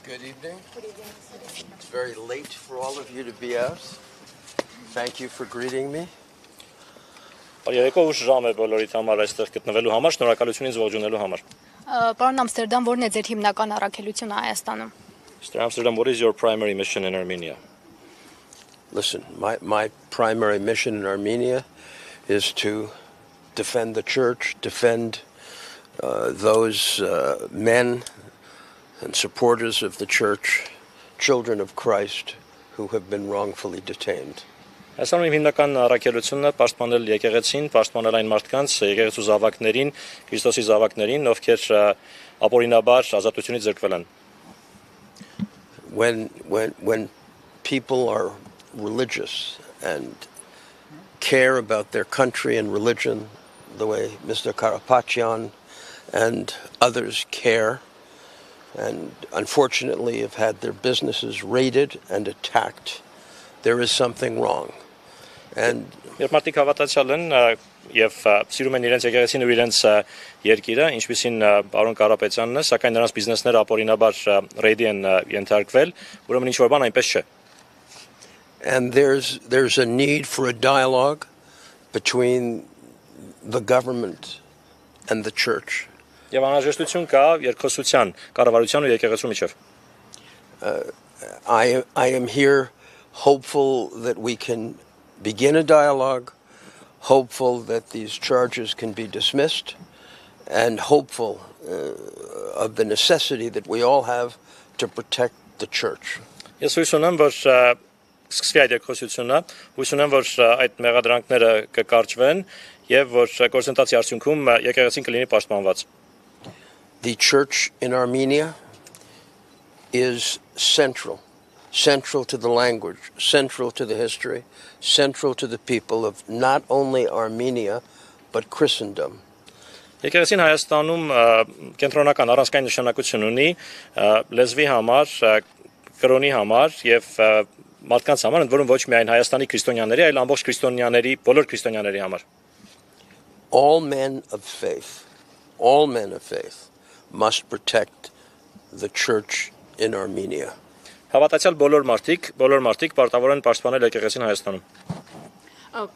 Good evening. It's very late for all of you to be out. Thank you for greeting me. Երեկո ուշ ժամ է բոլորիդ համար այստեղ գտնվելու համար, շնորհակալություն ինձ ողջունելու համար. Պարոն Ամստերդամ, որն է ձեր հիմնական առաքելությունը Հայաստանում? Mr. Amsterdam, what is your primary mission in Armenia? Listen, my primary mission in Armenia is to defend the church, defend those men and supporters of the church, children of Christ, who have been wrongfully detained. Այսօր իմ հիմնական առաքելությունն է պաշտպանել եկեղեցին, պաշտպանել այն մարդկանց, եկեղեցու զավակներին, Քրիստոսի զավակներին, ովքեր ապօրինաբար ազատությունից զրկվել են. When people are religious and care about their country and religion the way Mr. Karapetyan and others care, and unfortunately have had their businesses raided and attacked, there is something wrong. And Երբ մարդիկ հավատացյալ են եւ սիրում են իրենց եկեղեցին ու իրենց երկիրը, ինչպիսին պարոն Կարապետյանն է, սակայն նրանց բիզնեսները ապօրինաբար ռեյդի են ենթարկվել, ուրեմն ինչ որ բան այնպես չէ. And there's a need for a dialogue between the government and the church. Եվ անհրաժեշտություն կա երկխոսության, կառավարության ու եկեղեցու միջև. I am here hopeful that we can begin a dialogue, hopeful that these charges can be dismissed, and hopeful of the necessity that we all have to protect the church. Ես հույս ունեմ, որ սկսվի այդ երկխոսությունը, հույս ունեմ, որ այդ մեղադրանքները կկարճվեն եւ որ գործընթացի արդյունքում եկեղեցին կլինի պաշտպանված. The church in Armenia is central to the language, central to the history, central to the people of not only Armenia, but Christendom. Եկեղեցին Հայաստանում կենտրոնական առանցքային նշանակություն ունի լեզվի համար, կրոնի համար եւ մարդկանց համար, ընդ որում ոչ միայն Հայաստանի քրիստոնյաների, այլ ամբողջ քրիստոնյաների, բոլոր քրիստոնյաների համար. All men of faith must protect the church in Armenia. Հավատացյալ բոլոր մարդիկ պարտավոր են պաշտպանել եկեղեցին Հայաստանում.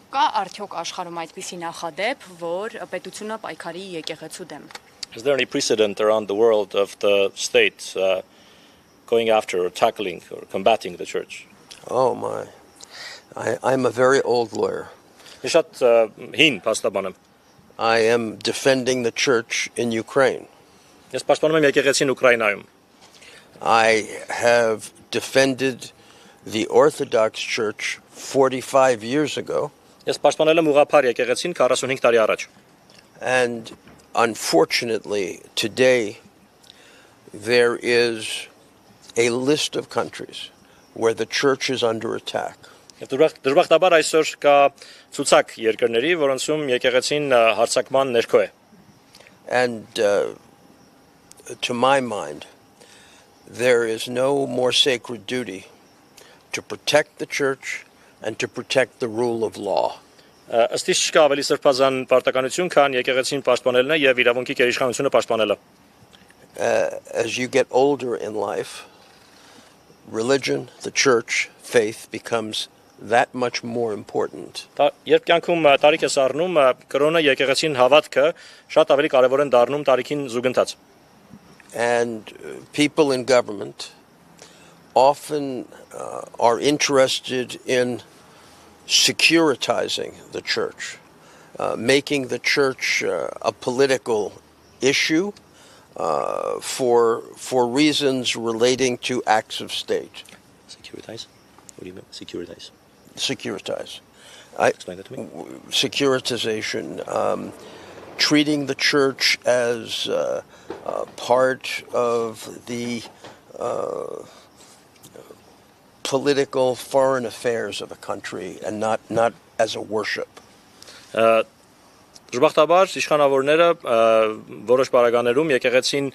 Կա արդյոք աշխարհում այդպիսի նախադեպ, որ պետությունը պայքարի եկեղեցու դեմ? Is there any precedent around the world of the state going after or tackling or combating the church? Oh my. I'm a very old lawyer. Ես շատ հին փաստաբան եմ. I am defending the church in Ukraine. Ես պաշտպանում եմ եկեղեցին Ուկրաինայում. I have defended the Orthodox Church 45 years ago. Ես պաշտպանել եմ ուղղափառ եկեղեցին 45 տարի առաջ. And unfortunately, today there is a list of countries where the church is under attack. Եվ դժբախտաբար այսօր կա ցուցակ երկրների, որոնցում եկեղեցին հարձակման ներքո է. And to my mind, there is no more sacred duty to protect the church and to protect the rule of law. Ըստ իս չկա ավելի սրբազան պարտականություն, քան եկեղեցին պաշտպանելն է եւ իրավունքի գերիշխանությունը պաշտպանելը. As you get older in life, religion, the church, faith becomes that much more important. Երբ կյանքում տարիք ես առնում, կրոնը, եկեղեցին, հավատքը շատ ավելի կարեւոր են դառնում տարիքին զուգընթաց. And people in government often are interested in securitizing the church, making the church a political issue for reasons relating to acts of state. Securitize? What do you mean? Securitize? Securitize. Explain that to me. Securitization, treating the church as part of the political foreign affairs of a country and not as a worship. Դժբախտաբար իշխանավորները որոշ բարագաներում եկեղեցին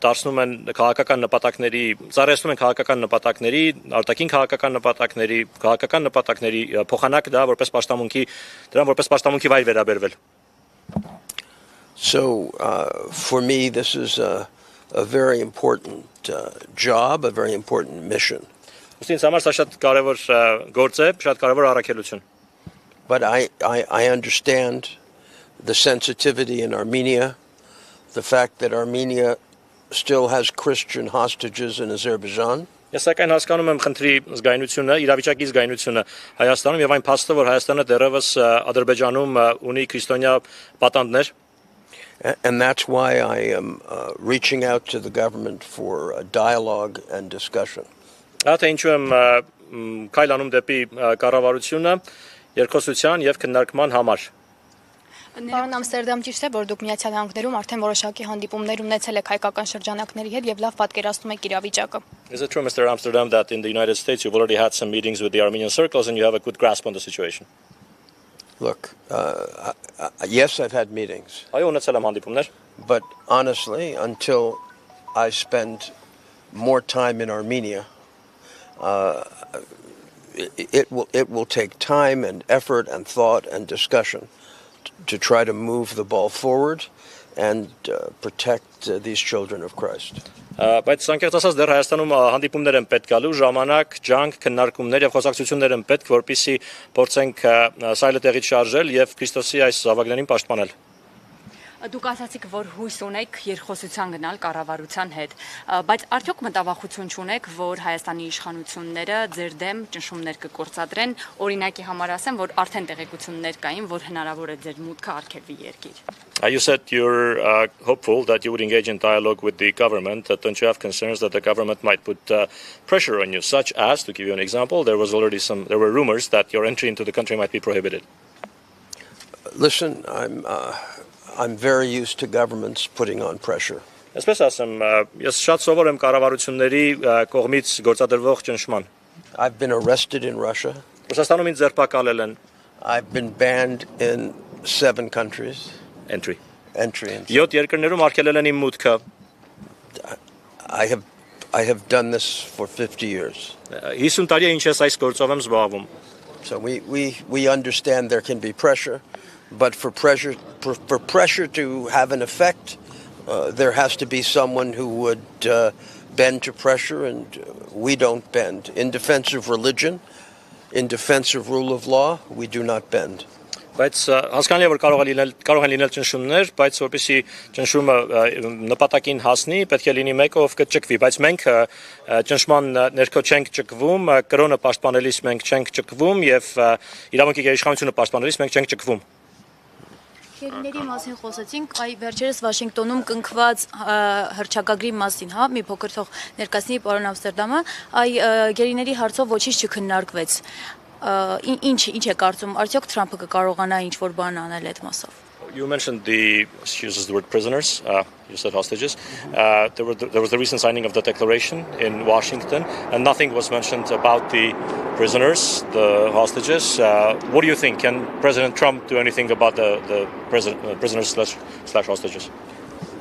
դարձնում են քաղաքական նպատակների, ծառայեցնում են քաղաքական նպատակների, արտաքին քաղաքական նպատակների փոխանակ դա որպես պաշտամունքի վայր վերաբերվել. So for me this is a very important job, a very important mission. Ուսին համար սա շատ կարևոր գործ է, շատ կարևոր առաքելություն։ But I understand the sensitivity in Armenia, the fact that Armenia still has Christian hostages in Azerbaijan. Ես սակայն հասկանում եմ խնդրի զգայունությունը, իրավիճակի զգայունությունը Հայաստանում եւ այն փաստը, որ Հայաստանը դեռևս Ադրբեջանում ունի քրիստոնյա պատանդներ։ And that's why I am reaching out to the government for a dialogue and discussion. Ահա ինչու եմ քայլանում դեպի կառավարությունը երկխոսության եւ քննարկման համար։ Պարոն Ամստերդամ, ճիշտ է, որ դուք Միացյալ Նահանգներում արդեն որոշակի հանդիպումներ ունեցել եք հայկական շրջանակների հետ եւ լավ պատկերացնում եք իրավիճակը։ Is it true, Mr. Amsterdam, that in the United States you've already had some meetings with the Armenian circles and you have a good grasp on the situation? Look, yes, I've had meetings. Այո, ունեցել եմ հանդիպումներ, But honestly, until I spend more time in Armenia, it will take time and effort and thought and discussion to try to move the ball forward and protect these children of Christ. բայց անկեղծ ասած դեռ Հայաստանում հանդիպումներ են պետք գալու, ժամանակ, ջանք, քննարկումներ եւ խոսակցություններ են պետք, որպեսզի փորձենք սայլը տեղից շարժել եւ Քրիստոսի այս զավակներին պաշտպանել։ Դուք ասացիք, որ հույս ունեք երկխոսության գնալ կառավարության հետ, բայց արդյոք մտավախություն չունեք, որ Հայաստանի իշխանությունները ձեր դեմ ճնշումներ կգործադրեն, օրինակի համար ասեմ, որ արդեն տեղեկություններ կային, որ հնարավոր է ձեր մուտքը արգելվի երկիր։ You said you're hopeful that you would engage in dialogue with the government. Don't you have concerns that the government might put pressure on you, such as, to give you an example, there were rumors that your entry into the country might be prohibited? Listen, I'm very used to governments putting on pressure. Այսպես ասեմ, ես շատ սովոր եմ կառավարությունների կողմից գործադրվող ճնշման։ I've been arrested in Russia. Ռուսաստանում ինձ ձերբակալել են I've been banned in 7 countries. entry։ Entry. 7 երկրներում արգելել են իմ մուտքը։ I have done this for 50 years. 50 տարի է ինչ ես այս գործով եմ զբաղվում։ So we understand there can be pressure, but for pressure to have an effect, there has to be someone who would bend to pressure, and we don't bend. In defense of religion, in defense of rule of law, we do not bend. Բայց հասկանալի է որ կարող են լինել ճնշումներ, բայց որպեսզի ճնշումը նպատակին հասնի, պետք է լինի մեկը, ով կճկվի, բայց մենք ճնշման ներքո չենք ճկվում, կրոնը պաշտպանելիս մենք չենք ճկվում եւ իրավունքի գերիշխանությունը պաշտպանելիս մենք չենք ճկվում։ Գերիների մասին խոսեցինք, այ վերջերս Վաշինգտոնում կնքված հռչակագրի մասին, հա, մի փոքր թող ներկայացնի պարոն Ամստերդամը, այ գերիների հարցով ոչինչ չքննարկվեց։ Ինչ է կարծում, արդյոք Թրամփը կկարողանա ինչ-որ բան անել այդ մասով։ You mentioned she uses the word prisoners, you said hostages. There was the recent signing of the declaration in Washington, and nothing was mentioned about the prisoners, the hostages. What do you think? Can President Trump do anything about the prisoners slash hostages?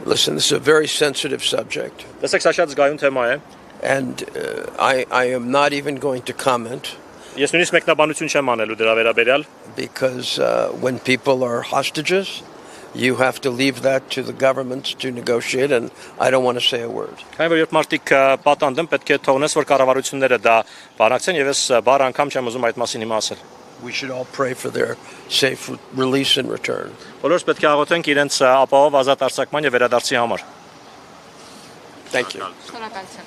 Listen, this is a very sensitive subject, Տեսեք, սա շատ զգայուն թեմա է։ and I am not even going to comment. Ես նույնիսկ մեկնաբանություն չեմ անելու դրա վերաբերյալ, Because when people are hostages, you have to leave that to the governments to negotiate, and I don't want to say a word. քանի որ երբ մարդիկ պատանդ են, պետք է թողնես, որ կառավարությունները դա բանակցեն, եւ ես բառ անգամ չեմ ուզում այդ մասին հիմա ասել։ We should all pray for their safe release and return. Բոլորս պետք է աղոթենք իրենց ապահով ազատ արձակման եւ վերադարձի համար։ Thank you. Շնորհակալություն։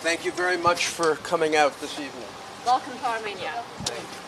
Thank you very much for coming out this evening. Welcome to Armenia. Thank you.